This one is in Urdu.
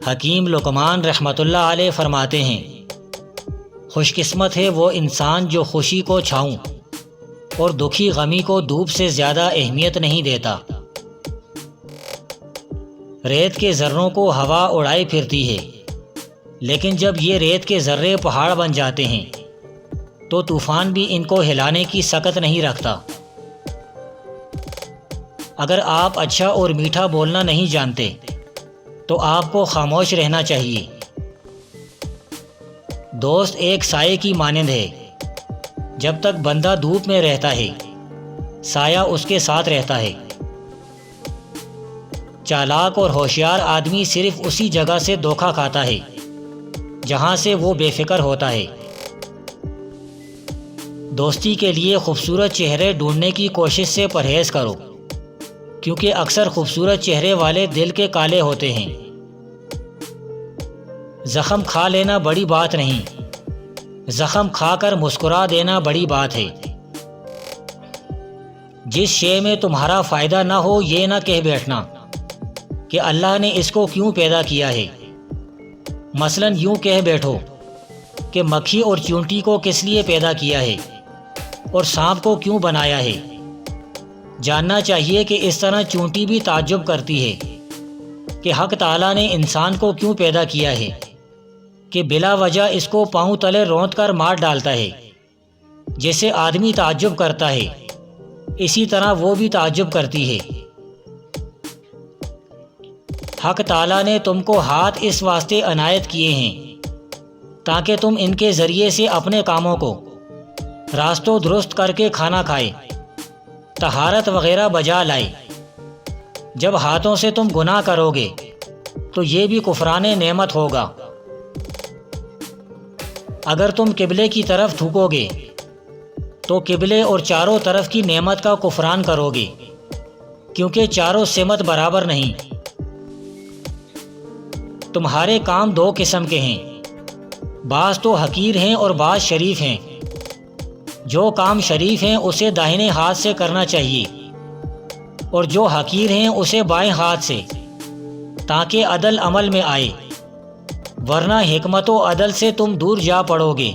حکیم لقمان رحمۃ اللہ علیہ فرماتے ہیں، خوش قسمت ہے وہ انسان جو خوشی کو چھاؤں اور دکھی غمی کو دھوپ سے زیادہ اہمیت نہیں دیتا۔ ریت کے ذروں کو ہوا اڑائے پھرتی ہے، لیکن جب یہ ریت کے ذرے پہاڑ بن جاتے ہیں تو طوفان بھی ان کو ہلانے کی سکت نہیں رکھتا۔ اگر آپ اچھا اور میٹھا بولنا نہیں جانتے تو آپ کو خاموش رہنا چاہیے۔ دوست ایک سائے کی مانند ہے، جب تک بندہ دھوپ میں رہتا ہے سایہ اس کے ساتھ رہتا ہے۔ چالاک اور ہوشیار آدمی صرف اسی جگہ سے دھوکہ کھاتا ہے جہاں سے وہ بے فکر ہوتا ہے۔ دوستی کے لیے خوبصورت چہرے ڈھونڈنے کی کوشش سے پرہیز کرو، کیونکہ اکثر خوبصورت چہرے والے دل کے کالے ہوتے ہیں۔ زخم کھا لینا بڑی بات نہیں، زخم کھا کر مسکرا دینا بڑی بات ہے۔ جس شے میں تمہارا فائدہ نہ ہو یہ نہ کہہ بیٹھنا کہ اللہ نے اس کو کیوں پیدا کیا ہے۔ مثلاً یوں کہہ بیٹھو کہ مکھی اور چیونٹی کو کس لیے پیدا کیا ہے اور سانپ کو کیوں بنایا ہے۔ جاننا چاہیے کہ اس طرح چیونٹی بھی تعجب کرتی ہے کہ حق تعالیٰ نے انسان کو کیوں پیدا کیا ہے کہ بلا وجہ اس کو پاؤں تلے روند کر مار ڈالتا ہے۔ جیسے آدمی تعجب کرتا ہے اسی طرح وہ بھی تعجب کرتی ہے۔ حق تعالیٰ نے تم کو ہاتھ اس واسطے عنایت کیے ہیں تاکہ تم ان کے ذریعے سے اپنے کاموں کو راست و درست کر کے کھانا کھائے، طہارت وغیرہ بجا لائے۔ جب ہاتھوں سے تم گناہ کرو گے تو یہ بھی کفران نعمت ہوگا۔ اگر تم قبلے کی طرف تھوکو گے تو قبلے اور چاروں طرف کی نعمت کا کفران کرو گے، کیونکہ چاروں سمت برابر نہیں۔ تمہارے کام دو قسم کے ہیں، بعض تو حقیر ہیں اور بعض شریف ہیں۔ جو کام شریف ہیں اسے داہنے ہاتھ سے کرنا چاہیے اور جو حقیر ہیں اسے بائیں ہاتھ سے، تاکہ عدل عمل میں آئے، ورنہ حکمت و عدل سے تم دور جا پڑو گے۔